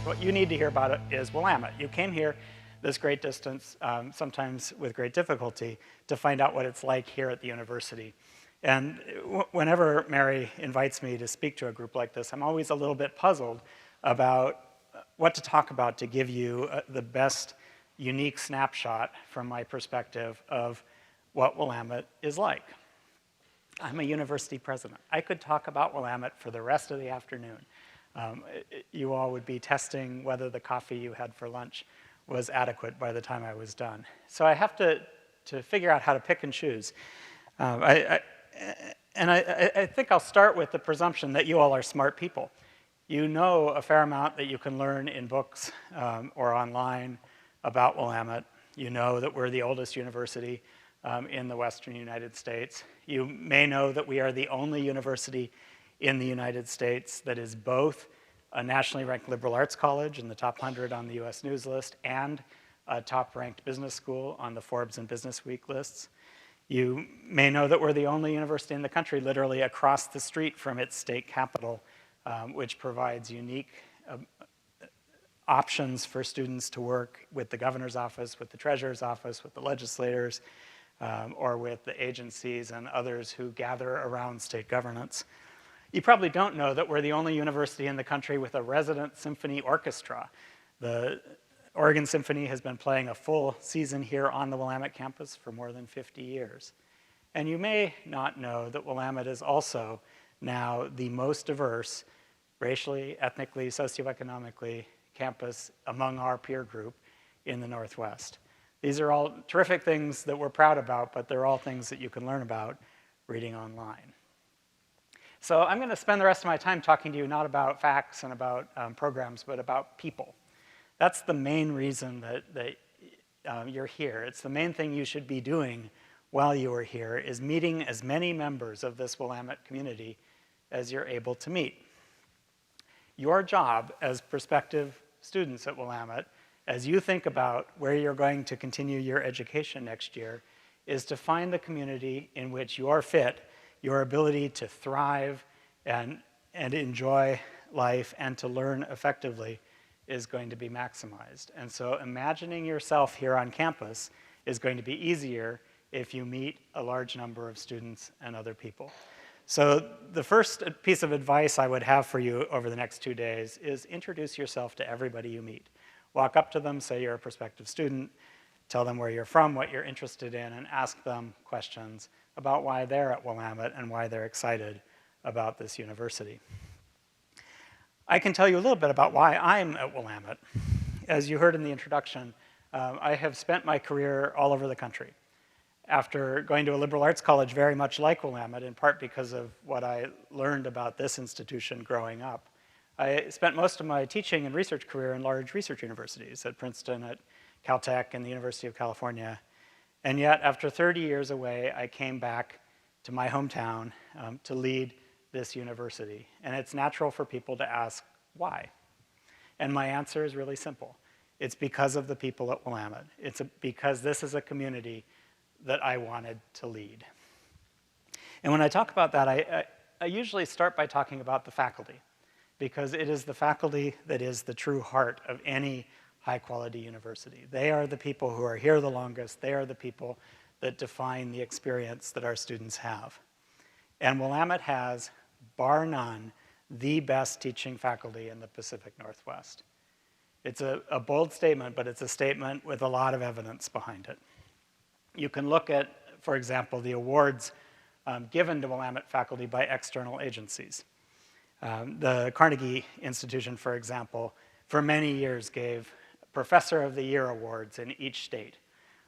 what you need to hear about it is Willamette. You came here this great distance, sometimes with great difficulty, to find out what it's like here at the university. And whenever Mary invites me to speak to a group like this, I'm always a little bit puzzled about what to talk about to give you the best unique snapshot from my perspective of what Willamette is like. I'm a university president. I could talk about Willamette for the rest of the afternoon. You all would be testing whether the coffee you had for lunch was adequate by the time I was done. So I have to figure out how to pick and choose. I think I'll start with the presumption that you all are smart people. You know a fair amount that you can learn in books or online about Willamette. You know that we're the oldest university in the Western United States. You may know that we are the only university in the United States that is both a nationally ranked liberal arts college in the top 100 on the US News list and a top-ranked business school on the Forbes and Business Week lists. You may know that we're the only university in the country literally across the street from its state capital, which provides unique options for students to work with the governor's office, with the treasurer's office, with the legislators, or with the agencies and others who gather around state governance. You probably don't know that we're the only university in the country with a resident symphony orchestra. The Oregon Symphony has been playing a full season here on the Willamette campus for more than 50 years. And you may not know that Willamette is also now the most diverse, racially, ethnically, socioeconomically, campus among our peer group in the Northwest. These are all terrific things that we're proud about, but they're all things that you can learn about reading online. So I'm going to spend the rest of my time talking to you not about facts and about programs, but about people. That's the main reason that you're here. It's the main thing you should be doing while you are here, is meeting as many members of this Willamette community as you're able to meet. Your job as prospective students at Willamette, as you think about where you're going to continue your education next year, is to find the community in which your fit, your ability to thrive and enjoy life and to learn effectively is going to be maximized. And so imagining yourself here on campus is going to be easier if you meet a large number of students and other people. So the first piece of advice I would have for you over the next 2 days is introduce yourself to everybody you meet. Walk up to them, say you're a prospective student, tell them where you're from, what you're interested in, and ask them questions about why they're at Willamette and why they're excited about this university. I can tell you a little bit about why I'm at Willamette. As you heard in the introduction, I have spent my career all over the country. After going to a liberal arts college very much like Willamette, in part because of what I learned about this institution growing up, I spent most of my teaching and research career in large research universities at Princeton, at Caltech, and the University of California. And yet, after 30 years away, I came back to my hometown to lead this university. And it's natural for people to ask, why? And my answer is really simple. It's because of the people at Willamette. It's because this is a community that I wanted to lead. And when I talk about that, I usually start by talking about the faculty, because it is the faculty that is the true heart of any high-quality university. They are the people who are here the longest. They are the people that define the experience that our students have. And Willamette has, bar none, the best teaching faculty in the Pacific Northwest. It's a bold statement, but it's a statement with a lot of evidence behind it. You can look at, for example, the awards given to Willamette faculty by external agencies. The Carnegie Institution, for example, for many years gave Professor of the Year awards in each state.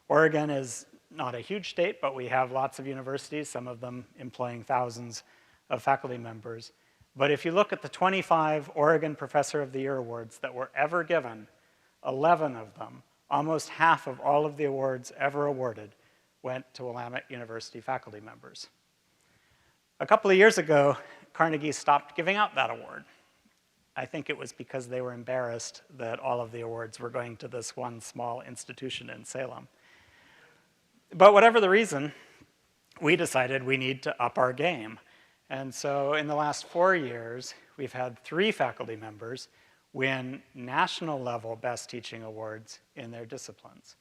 Oregon is not a huge state, but we have lots of universities, some of them employing thousands of faculty members. But if you look at the 25 Oregon Professor of the Year awards that were ever given, 11 of them, almost half of all of the awards ever awarded, went to Willamette University faculty members. A couple of years ago, Carnegie stopped giving out that award. I think it was because they were embarrassed that all of the awards were going to this one small institution in Salem. But whatever the reason, we decided we need to up our game. And so in the last 4 years, we've had 3 faculty members win national level best teaching awards in their disciplines.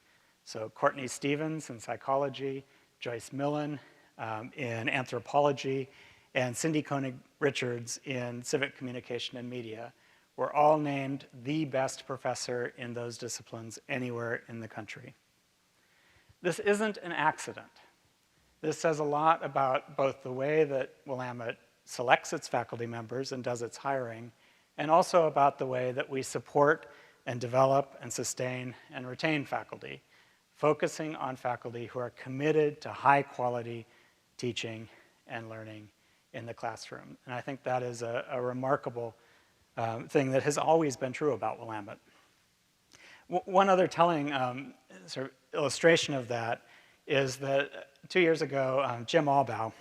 So Courtney Stevens in psychology, Joyce Millen in anthropology, and Cindy Koenig Richards in civic communication and media were all named the best professor in those disciplines anywhere in the country. This isn't an accident. This says a lot about both the way that Willamette selects its faculty members and does its hiring, and also about the way that we support and develop and sustain and retain faculty, focusing on faculty who are committed to high quality teaching and learning in the classroom. And I think that is a remarkable thing that has always been true about Willamette. One other telling sort of illustration of that is that 2 years ago, Jim Albaugh,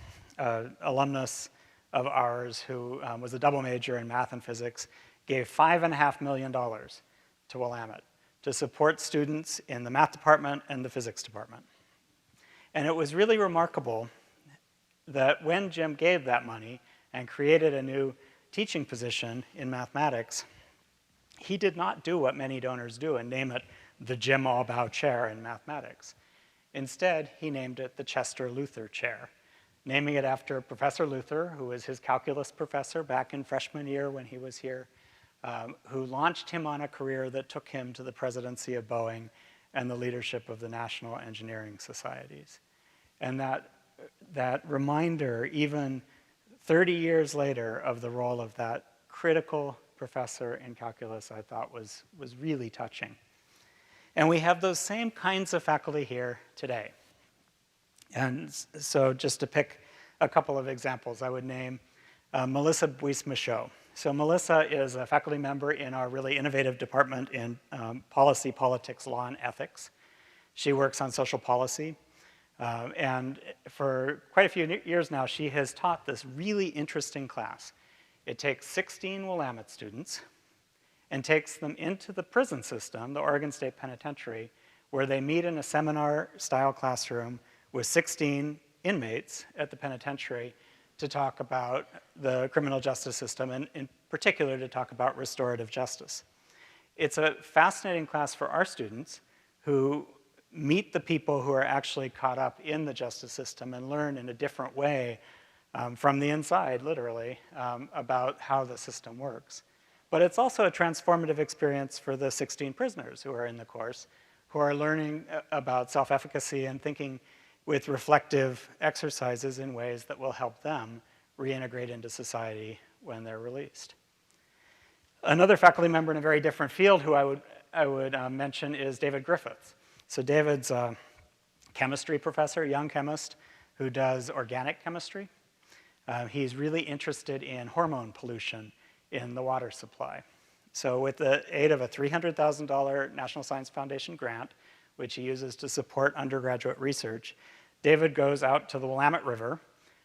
alumnus of ours who was a double major in math and physics, gave $5.5 million to Willamette to support students in the math department and the physics department. And it was really remarkable that when Jim gave that money and created a new teaching position in mathematics, he did not do what many donors do and name it the Jim Albaugh Chair in Mathematics. Instead, he named it the Chester Luther Chair, naming it after Professor Luther, who was his calculus professor back in freshman year when he was here, who launched him on a career that took him to the presidency of Boeing and the leadership of the National Engineering Societies. And that reminder, even 30 years later, of the role of that critical professor in calculus, I thought was really touching. And we have those same kinds of faculty here today. And so just to pick a couple of examples, I would name Melissa Buis-Michaud. So Melissa is a faculty member in our really innovative department in policy, politics, law, and ethics. She works on social policy. And for quite a few years now, she has taught this really interesting class. It takes 16 Willamette students and takes them into the prison system, the Oregon State Penitentiary, where they meet in a seminar-style classroom with 16 inmates at the penitentiary to talk about the criminal justice system, and in particular to talk about restorative justice. It's a fascinating class for our students who meet the people who are actually caught up in the justice system and learn in a different way from the inside, literally, about how the system works. But it's also a transformative experience for the 16 prisoners who are in the course, who are learning about self-efficacy and thinking with reflective exercises in ways that will help them reintegrate into society when they're released. Another faculty member in a very different field who I would mention is David Griffiths. So David's a chemistry professor, young chemist, who does organic chemistry. He's really interested in hormone pollution in the water supply. So with the aid of a $300,000 National Science Foundation grant, which he uses to support undergraduate research, David goes out to the Willamette River,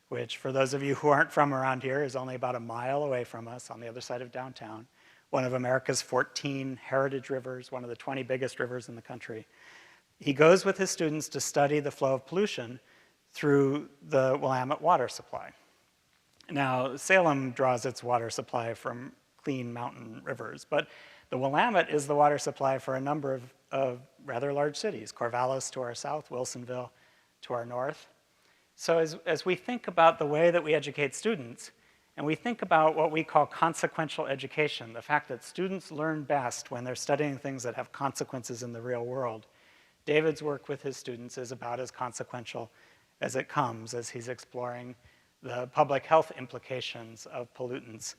which for those of you who aren't from around here is only about a mile away from us on the other side of downtown, one of America's 14 heritage rivers, one of the 20 biggest rivers in the country. He goes with his students to study the flow of pollution through the Willamette water supply. Now, Salem draws its water supply from clean mountain rivers, but the Willamette is the water supply for a number of rather large cities, Corvallis to our south, Wilsonville to our north. So as we think about the way that we educate students, and we think about what we call consequential education, the fact that students learn best when they're studying things that have consequences in the real world, David's work with his students is about as consequential as it comes as he's exploring the public health implications of pollutants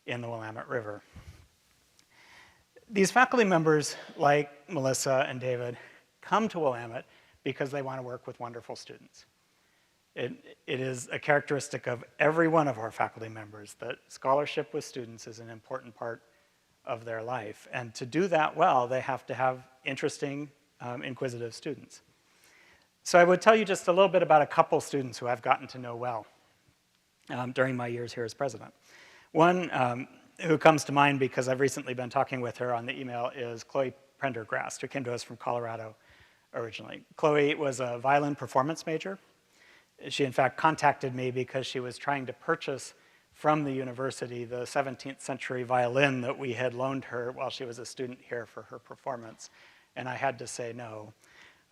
in the Willamette River. These faculty members, like Melissa and David, come to Willamette because they want to work with wonderful students. It is a characteristic of every one of our faculty members that scholarship with students is an important part of their life. And to do that well, they have to have interesting, inquisitive students. So I would tell you just a little bit about a couple students who I've gotten to know well during my years here as president. One who comes to mind because I've recently been talking with her on the email is Chloe Prendergrast, who came to us from Colorado originally. Chloe was a violin performance major. She, in fact, contacted me because she was trying to purchase from the university the 17th century violin that we had loaned her while she was a student here for her performance. And I had to say no,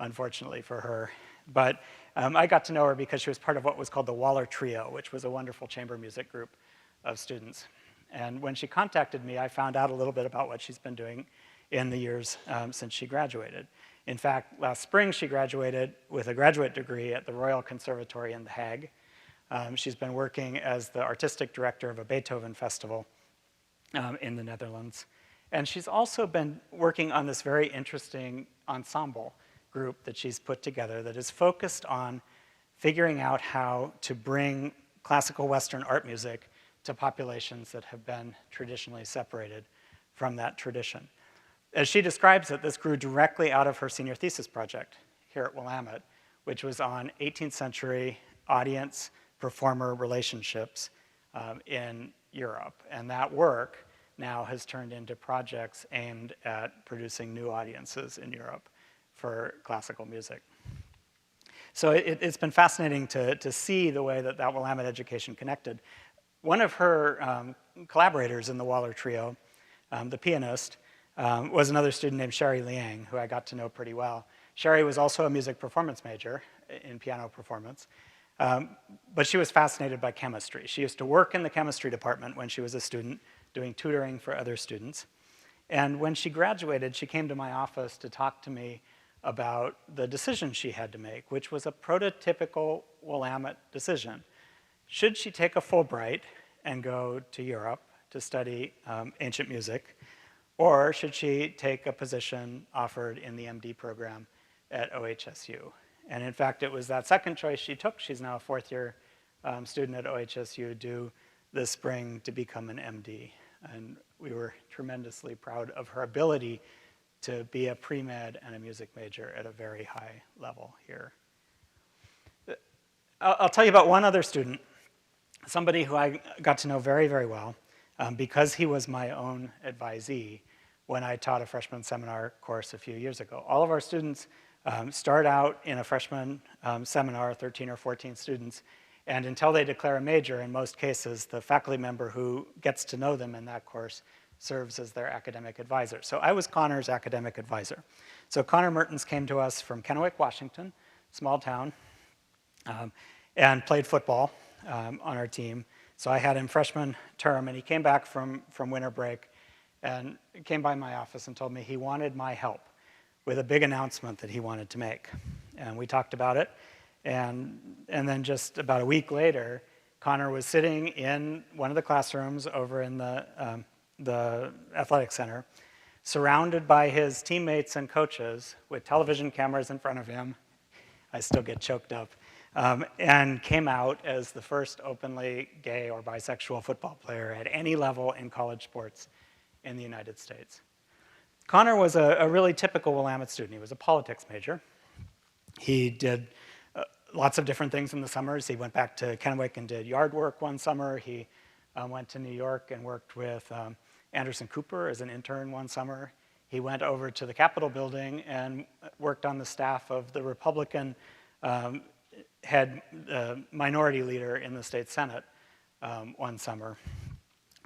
unfortunately for her. But I got to know her because she was part of what was called the Waller Trio, which was a wonderful chamber music group of students. And when she contacted me, I found out a little bit about what she's been doing in the years since she graduated. In fact, last spring she graduated with a graduate degree at the Royal Conservatory in The Hague. She's been working as the artistic director of a Beethoven festival in the Netherlands. And she's also been working on this very interesting ensemble group that she's put together that is focused on figuring out how to bring classical Western art music to populations that have been traditionally separated from that tradition. As she describes it, this grew directly out of her senior thesis project here at Willamette, which was on 18th century audience performer relationships in Europe. And that work now has turned into projects aimed at producing new audiences in Europe for classical music. So it's been fascinating to see the way that Willamette education connected. One of her collaborators in the Waller Trio, the pianist, was another student named Sherry Liang, who I got to know pretty well. Sherry was also a music performance major in piano performance, but she was fascinated by chemistry. She used to work in the chemistry department when she was a student, doing tutoring for other students. And when she graduated, she came to my office to talk to me about the decision she had to make, which was a prototypical Willamette decision. Should she take a Fulbright and go to Europe to study ancient music, or should she take a position offered in the MD program at OHSU? And in fact, it was that second choice she took. She's now a fourth-year student at OHSU, due this spring to become an MD. And we were tremendously proud of her ability to be a pre-med and a music major at a very high level here. I'll tell you about one other student, somebody who I got to know very, very well because he was my own advisee when I taught a freshman seminar course a few years ago. All of our students start out in a freshman seminar, 13 or 14 students, and until they declare a major, in most cases, the faculty member who gets to know them in that course serves as their academic advisor. So I was Connor's academic advisor. So Connor Mertens came to us from Kennewick, Washington, small town, and played football on our team. So I had him freshman term, and he came back from winter break and came by my office and told me he wanted my help with a big announcement that he wanted to make. And we talked about it, and then just about a week later, Connor was sitting in one of the classrooms over in the athletic center, surrounded by his teammates and coaches with television cameras in front of him. I still get choked up. And came out as the first openly gay or bisexual football player at any level in college sports in the United States. Connor was a really typical Willamette student. He was a politics major. He did lots of different things in the summers. He went back to Kennewick and did yard work one summer. He went to New York and worked with Anderson Cooper as an intern one summer. He went over to the Capitol building and worked on the staff of the Republican head minority leader in the state Senate one summer.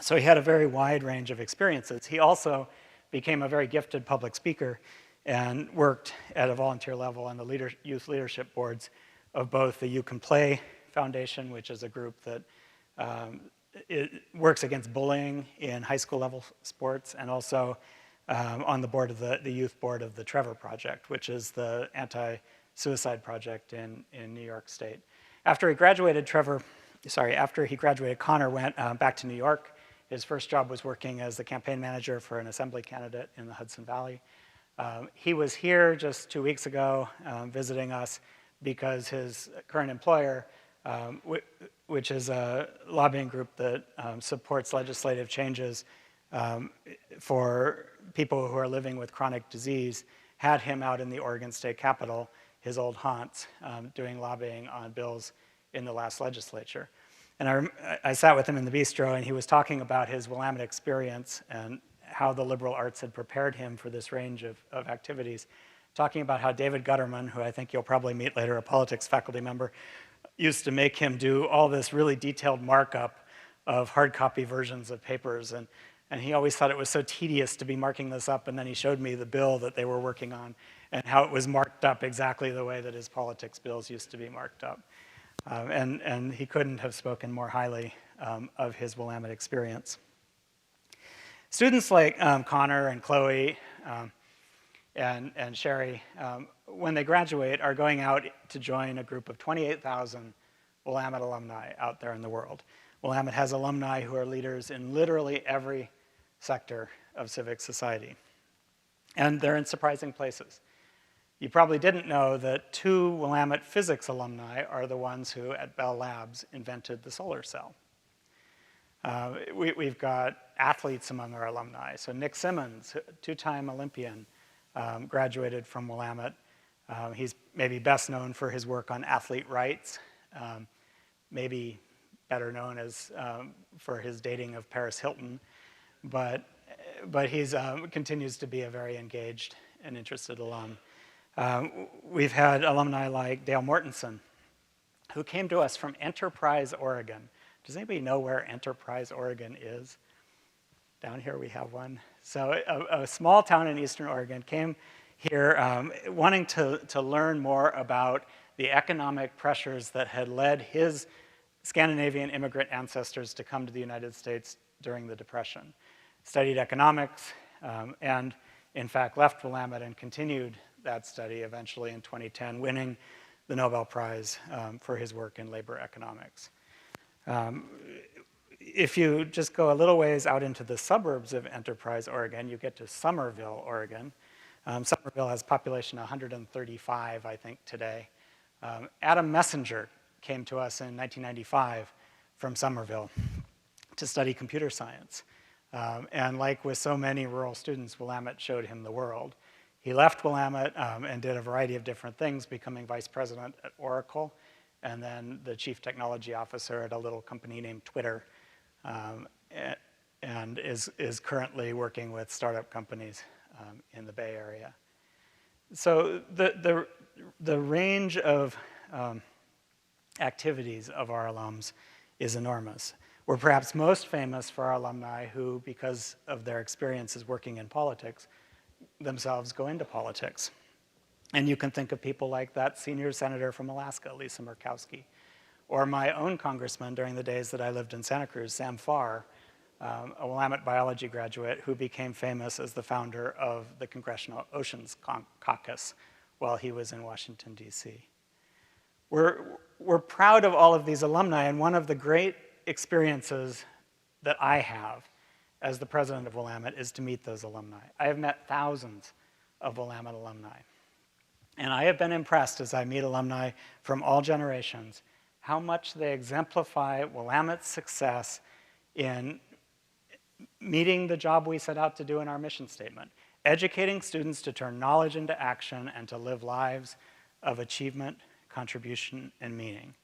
So he had a very wide range of experiences. He also became a very gifted public speaker and worked at a volunteer level on the youth leadership boards of both the You Can Play Foundation, which is a group that it works against bullying in high school level sports, and also on the board of the youth board of the Trevor Project, which is the anti-suicide project in New York State. After he graduated, Connor went back to New York. His first job was working as the campaign manager for an assembly candidate in the Hudson Valley. He was here just 2 weeks ago visiting us because his current employer, which is a lobbying group that supports legislative changes for people who are living with chronic disease, had him out in the Oregon State Capitol, his old haunts, doing lobbying on bills in the last legislature. And I sat with him in the bistro, and he was talking about his Willamette experience and how the liberal arts had prepared him for this range of activities, talking about how David Gutterman, who I think you'll probably meet later, a politics faculty member, used to make him do all this really detailed markup of hard copy versions of papers, and he always thought it was so tedious to be marking this up, and then he showed me the bill that they were working on and how it was marked up exactly the way that his politics bills used to be marked up. And he couldn't have spoken more highly of his Willamette experience. Students like Connor and Chloe and Sherry, when they graduate, are going out to join a group of 28,000 Willamette alumni out there in the world. Willamette has alumni who are leaders in literally every sector of civic society. And they're in surprising places. You probably didn't know that 2 Willamette physics alumni are the ones who, at Bell Labs, invented the solar cell. We've got athletes among our alumni. So Nick Simmons, 2-time Olympian, graduated from Willamette. He's maybe best known for his work on athlete rights, maybe better known as for his dating of Paris Hilton, but he continues to be a very engaged and interested alum. We've had alumni like Dale Mortensen, who came to us from Enterprise, Oregon. Does anybody know where Enterprise, Oregon is? Down here we have one. So a small town in Eastern Oregon came here wanting to learn more about the economic pressures that had led his Scandinavian immigrant ancestors to come to the United States during the Depression. Studied economics and, in fact, left Willamette and continued that study eventually in 2010, winning the Nobel Prize for his work in labor economics. If you just go a little ways out into the suburbs of Enterprise, Oregon, you get to Somerville, Oregon. Somerville has a population of 135, I think, today. Adam Messenger came to us in 1995 from Somerville to study computer science. And like with so many rural students, Willamette showed him the world. He left Willamette and did a variety of different things, becoming vice president at Oracle, and then the chief technology officer at a little company named Twitter, and is currently working with startup companies in the Bay Area. So the range of activities of our alums is enormous. We're perhaps most famous for our alumni who, because of their experiences working in politics, themselves go into politics. And you can think of people like that senior senator from Alaska, Lisa Murkowski, or my own congressman during the days that I lived in Santa Cruz, Sam Farr, a Willamette biology graduate who became famous as the founder of the Congressional Oceans Caucus while he was in Washington, D.C. We're proud of all of these alumni, and one of the great experiences that I have as the president of Willamette is to meet those alumni. I have met thousands of Willamette alumni. And I have been impressed as I meet alumni from all generations how much they exemplify Willamette's success in meeting the job we set out to do in our mission statement, educating students to turn knowledge into action and to live lives of achievement, contribution, and meaning.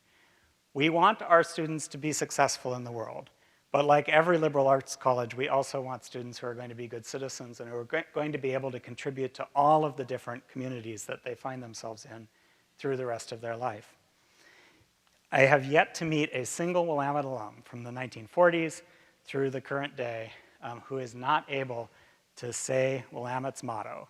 We want our students to be successful in the world, but like every liberal arts college, we also want students who are going to be good citizens and who are going to be able to contribute to all of the different communities that they find themselves in through the rest of their life. I have yet to meet a single Willamette alum from the 1940s through the current day who is not able to say Willamette's motto,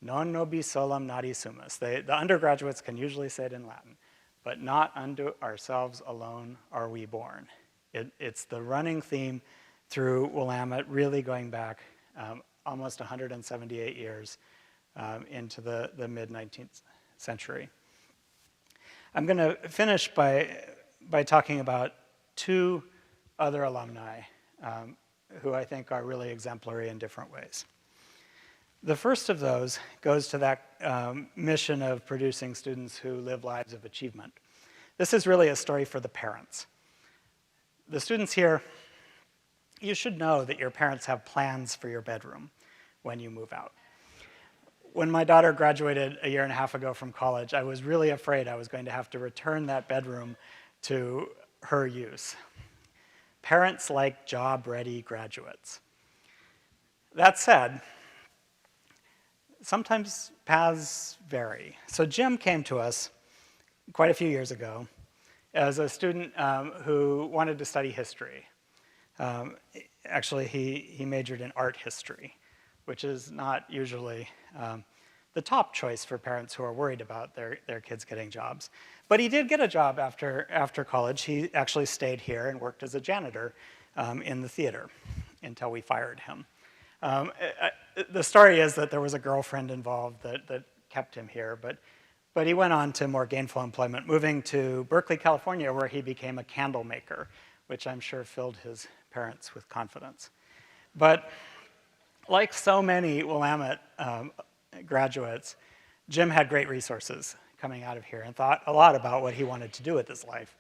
non nobis solum nati sumus. The undergraduates can usually say it in Latin, but not unto ourselves alone are we born. It's the running theme through Willamette, really going back almost 178 years into the mid-19th century. I'm going to finish by talking about 2 other alumni who I think are really exemplary in different ways. The first of those goes to that mission of producing students who live lives of achievement. This is really a story for the parents. The students here, you should know that your parents have plans for your bedroom when you move out. When my daughter graduated a year and a half ago from college, I was really afraid I was going to have to return that bedroom to her use. Parents like job-ready graduates. That said, sometimes paths vary. So Jim came to us quite a few years ago as a student who wanted to study history. Um, Actually, he majored in art history, which is not usually the top choice for parents who are worried about their kids getting jobs. But he did get a job after college. He actually stayed here and worked as a janitor in the theater until we fired him. The story is that there was a girlfriend involved that kept him here, but he went on to more gainful employment, moving to Berkeley, California, where he became a candle maker, which I'm sure filled his parents with confidence. But like so many Willamette graduates, Jim had great resources coming out of here and thought a lot about what he wanted to do with his life.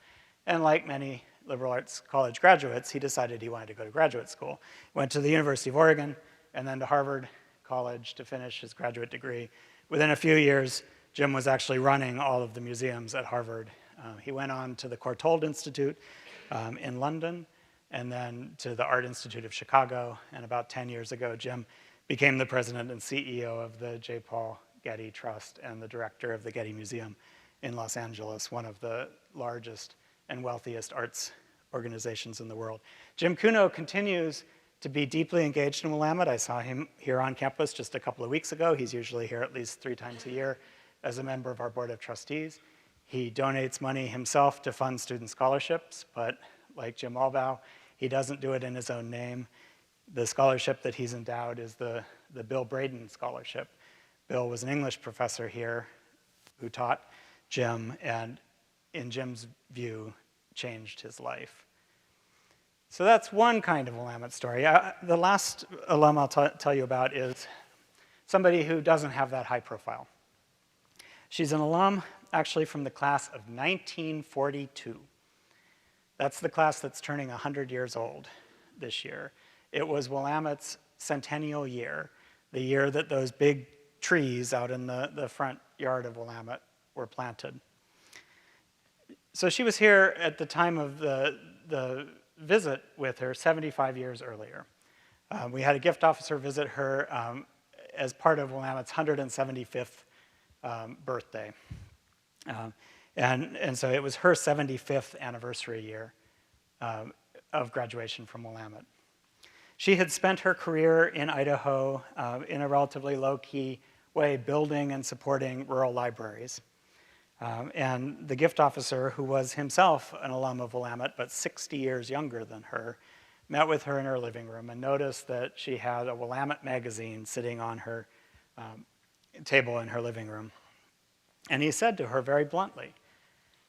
And like many liberal arts college graduates, he decided he wanted to go to graduate school. Went to the University of Oregon and then to Harvard College to finish his graduate degree. Within a few years, Jim was actually running all of the museums at Harvard. He went on to the Courtauld Institute in London, and then to the Art Institute of Chicago. And about 10 years ago, Jim became the president and CEO of the J. Paul Getty Trust and the director of the Getty Museum in Los Angeles, one of the largest and wealthiest arts organizations in the world. Jim Kuno continues to be deeply engaged in Willamette. I saw him here on campus just a couple of weeks ago. He's usually here at least 3 times a year as a member of our board of trustees. He donates money himself to fund student scholarships, but like Jim Albaugh, he doesn't do it in his own name. The scholarship that he's endowed is the Bill Braden Scholarship. Bill was an English professor here who taught Jim, and in Jim's view, changed his life. So that's one kind of Willamette story. The last alum I'll tell you about is somebody who doesn't have that high profile. She's an alum actually from the class of 1942. That's the class that's turning 100 years old this year. It was Willamette's centennial year, the year that those big trees out in the front yard of Willamette were planted. So she was here at the time of the visit with her 75 years earlier. We had a gift officer visit her as part of Willamette's 175th birthday. And so it was her 75th anniversary year of graduation from Willamette. She had spent her career in Idaho in a relatively low-key way, building and supporting rural libraries. And the gift officer, who was himself an alum of Willamette, but 60 years younger than her, met with her in her living room and noticed that she had a Willamette magazine sitting on her table in her living room. And he said to her very bluntly,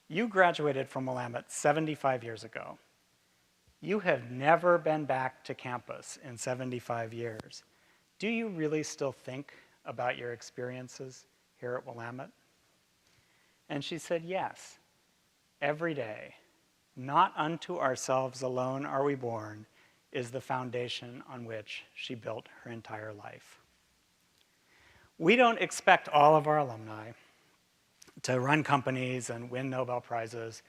"You graduated from Willamette 75 years ago. You have never been back to campus in 75 years. Do you really still think about your experiences here at Willamette?" And she said, "Yes, every day. Not unto ourselves alone are we born," is the foundation on which she built her entire life. We don't expect all of our alumni to run companies and win Nobel Prizes,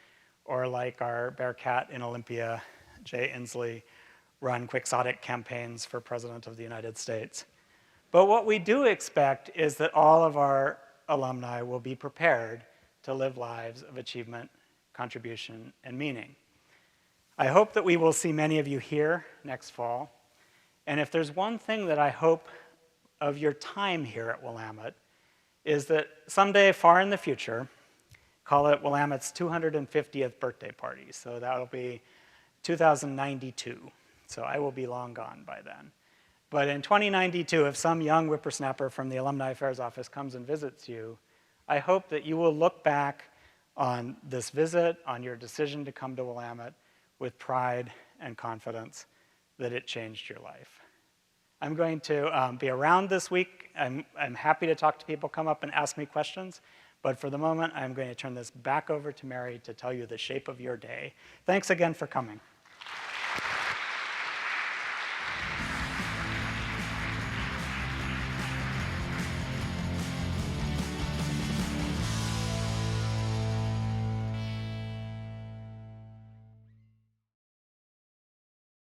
or like our Bearcat in Olympia, Jay Inslee, run quixotic campaigns for President of the United States. But what we do expect is that all of our alumni will be prepared to live lives of achievement, contribution, and meaning. I hope that we will see many of you here next fall. And if there's one thing that I hope of your time here at Willamette, is that someday far in the future, call it Willamette's 250th birthday party. So that'll be 2092. So I will be long gone by then. But in 2092, if some young whippersnapper from the Alumni Affairs Office comes and visits you, I hope that you will look back on this visit, on your decision to come to Willamette, with pride and confidence that it changed your life. I'm going to be around this week. I'm happy to talk to people, come up and ask me questions. But for the moment, I'm going to turn this back over to Mary to tell you the shape of your day. Thanks again for coming.